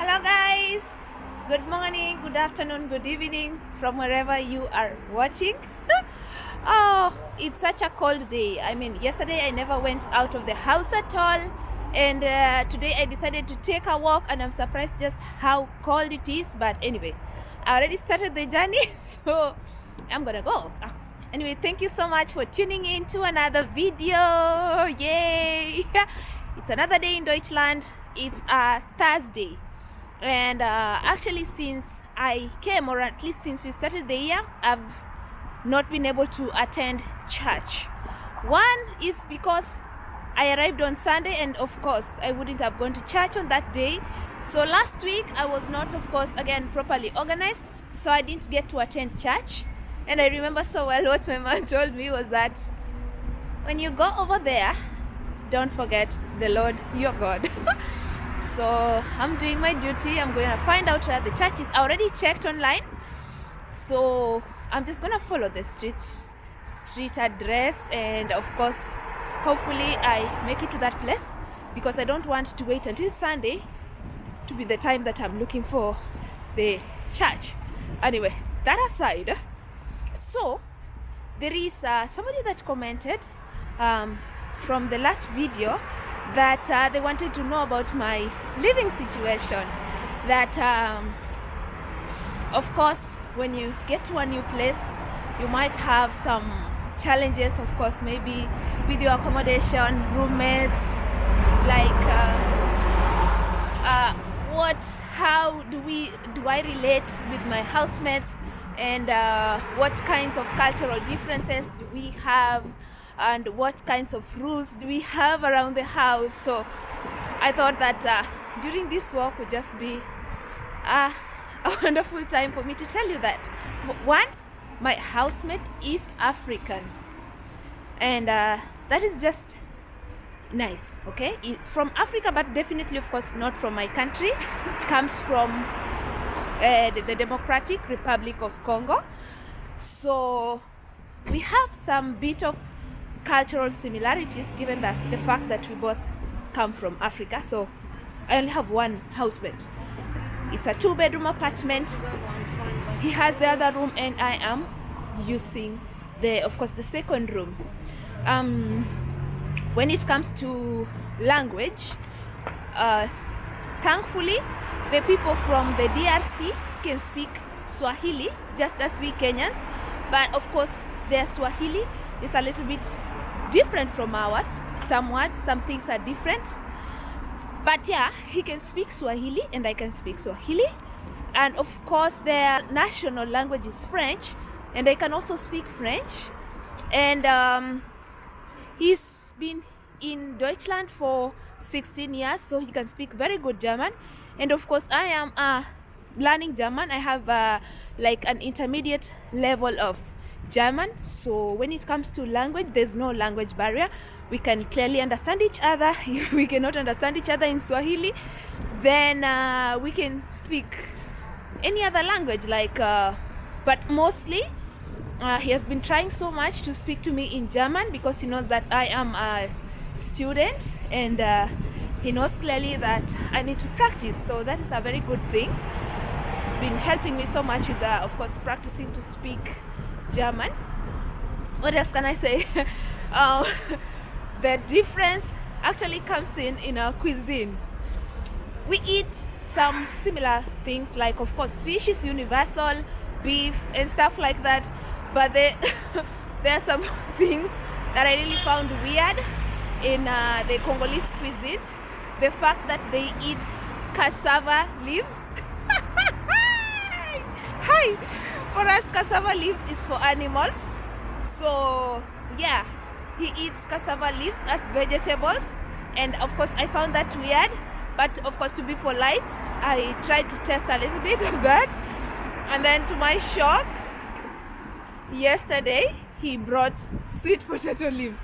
Hello guys, good morning, good afternoon, good evening from wherever you are watching. Oh, it's such a cold day. I mean, yesterday I never went out of the house at all, and today I decided to take a walk, and I'm surprised just how cold it is. But anyway, I already started the journey, so I'm gonna go. Anyway, thank you so much for tuning in to another video. Yay! It's another day in Deutschland. It's a Thursday. And actually, since I came, or at least since we started the year, I've not been able to attend church. One is because I arrived on Sunday, and of course I wouldn't have gone to church on that day. So last week I was not, of course, again properly organized, so I didn't get to attend church. And I remember so well what my mom told me was that when you go over there, don't forget the Lord your God. So I'm doing my duty. I'm going to find out where the church is. I already checked online, so I'm just going to follow the street address, and of course hopefully I make it to that place, because I don't want to wait until Sunday to be the time that I'm looking for the church. Anyway, that aside, so there is somebody that commented from the last video that they wanted to know about my living situation. That of course when you get to a new place, you might have some challenges, of course, maybe with your accommodation, roommates, like how do I relate with my housemates, and what kinds of cultural differences do we have, and what kinds of rules do we have around the house. So I thought that during this walk would just be a wonderful time for me to tell you that. For one, my housemate is African, and that is just nice. Okay, from Africa, but definitely, of course, not from my country. It comes from the Democratic Republic of Congo. So we have some bit of cultural similarities, given that the fact that we both come from Africa. So I only have one housemate. It's a 2-bedroom apartment. He has the other room, and I am using of course the second room. When it comes to language, thankfully the people from the DRC can speak Swahili just as we Kenyans, but of course their Swahili is a little bit different from ours. Some words, some things are different, but yeah, he can speak Swahili and I can speak Swahili. And of course their national language is French, and I can also speak French. And he's been in Deutschland for 16 years, so he can speak very good German. And of course I am learning German. I have like an intermediate level of German. So when it comes to language, there's no language barrier. We can clearly understand each other. If we cannot understand each other in Swahili, then we can speak any other language, like but mostly he has been trying so much to speak to me in German, because he knows that I am a student, and he knows clearly that I need to practice. So that is a very good thing. Been helping me so much with of course practicing to speak German. What else can I say? The difference actually comes in our cuisine. We eat some similar things, like of course fish is universal, beef and stuff like that, but there are some things that I really found weird in the Congolese cuisine. The fact that they eat cassava leaves. Hi! For us, cassava leaves is for animals. So yeah, he eats cassava leaves as vegetables, and of course I found that weird. But of course, to be polite, I tried to test a little bit of that. And then to my shock, yesterday he brought sweet potato leaves.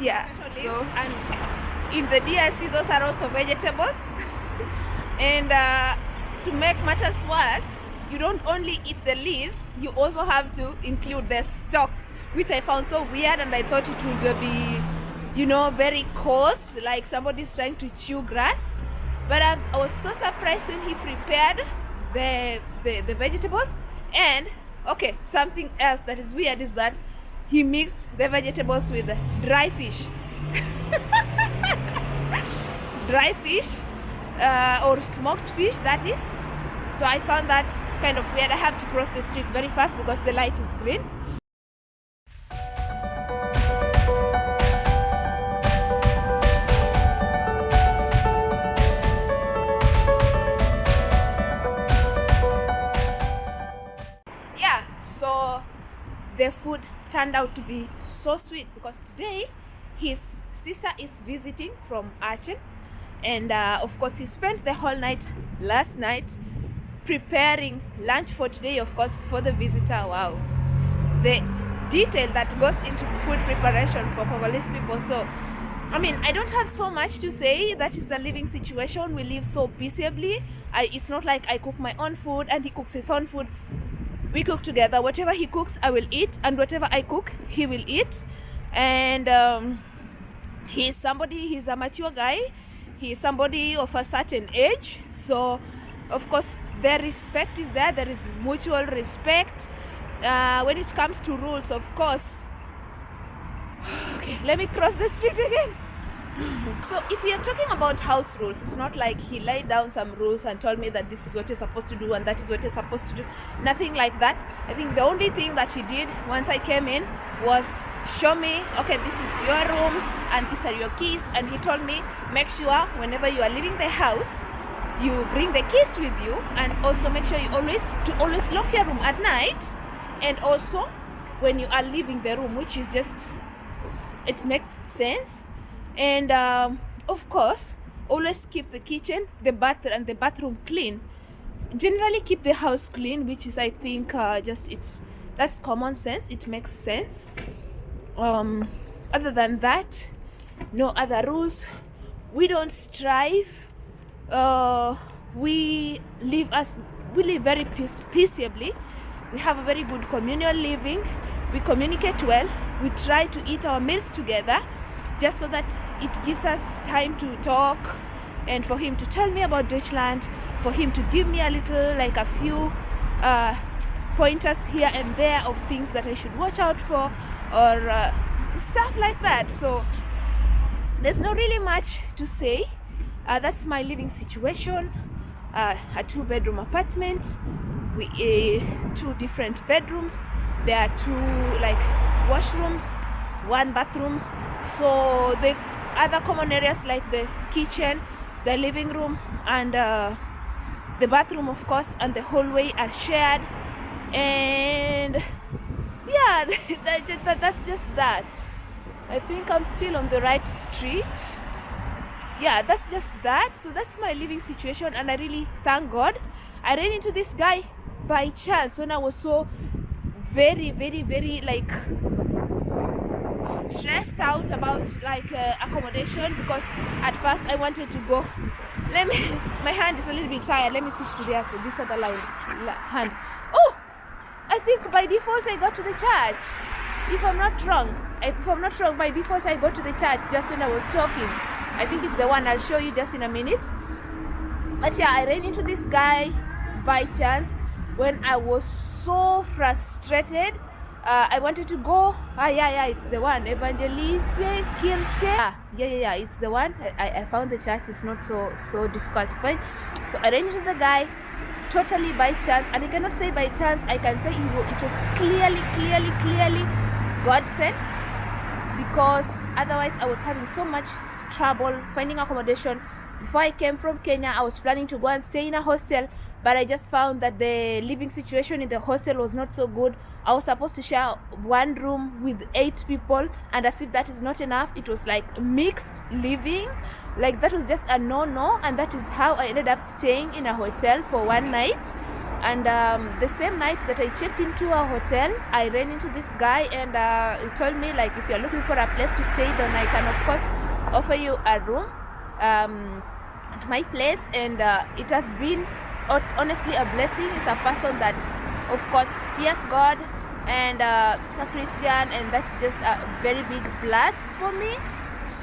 Yeah, so, and in the DRC those are also vegetables. And to make matters worse, you don't only eat the leaves, you also have to include the stalks, which I found so weird, and I thought it would be you know, very coarse, like somebody's trying to chew grass. But I was so surprised when he prepared the vegetables. And okay, something else that is weird is that he mixed the vegetables with dry fish. Dry fish, or smoked fish, that is. So I found that kind of weird. I have to cross the street very fast because the light is green. Yeah, so the food turned out to be so sweet because today his sister is visiting from Aachen, and of course he spent the whole night last night preparing lunch for today, of course, for the visitor. Wow, the detail that goes into food preparation for Congolese people. So I mean, I don't have so much to say. That is the living situation. We live so peaceably. It's not like I cook my own food and he cooks his own food. We cook together. Whatever he cooks, I will eat, and whatever I cook, he will eat. And he's a mature guy. He's somebody of a certain age. So, of course, the respect is there. There is mutual respect. When it comes to rules, of course. Okay, let me cross the street again. So if we are talking about house rules, it's not like he laid down some rules and told me that this is what you're supposed to do and that is what you're supposed to do. Nothing like that. I think the only thing that he did once I came in was show me, okay, this is your room and these are your keys. And he told me, make sure whenever you are leaving the house, you bring the keys with you, and also make sure you always lock your room at night, and also when you are leaving the room, which is just, it makes sense. And of course, always keep the kitchen, the bathroom, and the bathroom clean. Generally keep the house clean, which is, I think, that's common sense. It makes sense. Other than that, no other rules. We don't strive. We live very peaceably. We have a very good communal living. We communicate well. We try to eat our meals together, just so that it gives us time to talk, and for him to tell me about Deutschland, for him to give me a few pointers here and there of things that I should watch out for, or stuff like that. So there's not really much to say. That's my living situation. A 2-bedroom apartment. Two different bedrooms. There are 2 washrooms, 1 bathroom. So the other common areas like the kitchen, the living room, and the bathroom, of course, and the hallway are shared. And yeah, that's just that. I think I'm still on the right street. Yeah, that's just that. So that's my living situation, and I really thank God. I ran into this guy by chance when I was so very, very, very stressed out about accommodation, because at first I wanted to go. My hand is a little bit tired. Let me switch to this other hand. Oh, I think by default I got to the church. If I'm not wrong, by default I got to the church just when I was talking. I think it's the one. I'll show you just in a minute. But yeah, I ran into this guy by chance when I was so frustrated. I wanted to go. Yeah, it's the one. Evangelist Kirche. Yeah, it's the one. I found the church. It's not so difficult to find. So I ran into the guy totally by chance, and I cannot say by chance. I can say it was clearly God sent, because otherwise I was having so much trouble finding accommodation. Before I came from Kenya, I was planning to go and stay in a hostel, but I just found that the living situation in the hostel was not so good. I was supposed to share 1 room with 8 people, and as if that is not enough, it was like mixed living. That was just a no, and that is how I ended up staying in a hotel for 1 night. And the same night that I checked into a hotel, I ran into this guy, and he told me, if you're looking for a place to stay, then I can of course offer you a room at my place. And it has been honestly a blessing. It's a person that of course fears God, and it's a Christian, and that's just a very big plus for me.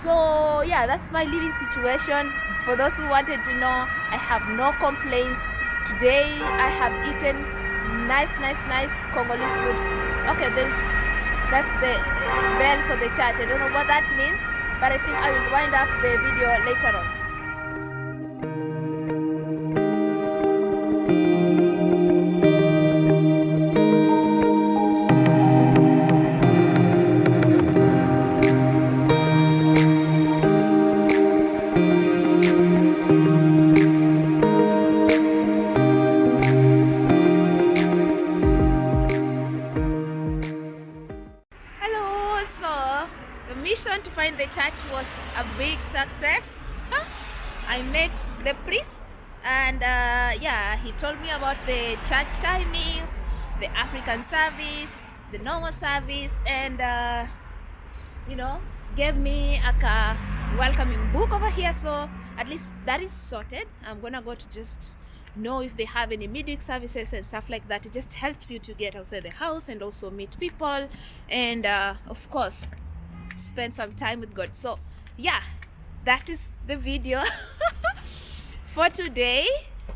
So yeah, that's my living situation. For those who wanted to know, I have no complaints. Today I have eaten nice Congolese food. Okay, that's the bell for the church. I don't know what that means, but I think I will wind up the video later on. Hello, so the mission to find the church was a big success. I met the priest, and yeah, he told me about the church timings, the African service, the normal service, and you know, gave me a welcoming book over here. So at least that is sorted. I'm gonna go to just know if they have any midweek services and stuff like that. It just helps you to get outside the house and also meet people, and of course spend some time with God. So yeah, that is the video for today.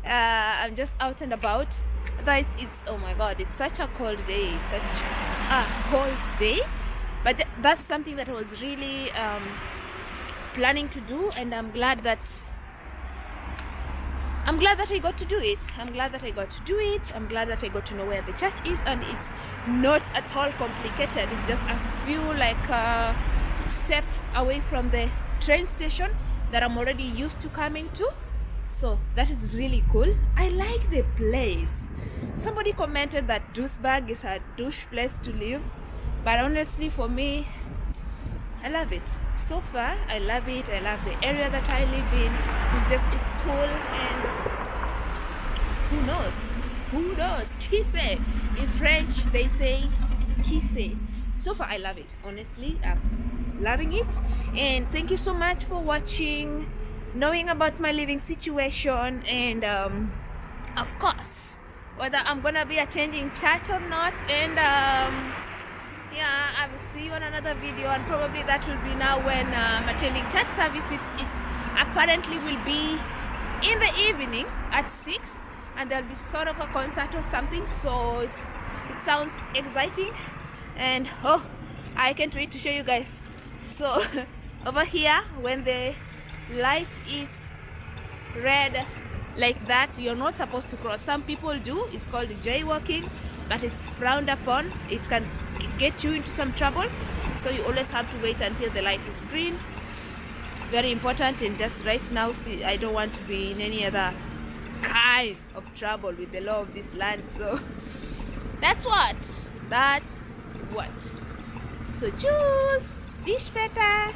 I'm just out and about. Otherwise, it's, oh my god, it's such a cold day. It's such a cold day, but that's something that I was really planning to do, and I'm glad that I got to do it. I'm glad that I got to know where the church is, and it's not at all complicated. It's just a few steps away from the train station that I'm already used to coming to. So that is really cool. I like the place. Somebody commented that Duisburg is a douche place to live, but honestly for me, I love it. So far, I love it. I love the area that I live in. It's cool, and who knows? Qui sait? In French, they say qui sait. So far, I love it. Honestly, I'm loving it. And thank you so much for watching, knowing about my living situation, and of course, whether I'm gonna be attending church or not, and yeah, I will see you on another video, and probably that will be now when I'm attending church service. It's apparently will be in the evening at 6, and there'll be sort of a concert or something. So it sounds exciting, and oh, I can't wait to show you guys. So over here, when the light is red like that, you're not supposed to cross. Some people do. It's called jaywalking, but it's frowned upon. It can get you into some trouble, so you always have to wait until the light is green. Very important. And just right now, see, I don't want to be in any other kind of trouble with the law of this land. So that's what. So choose. Be better.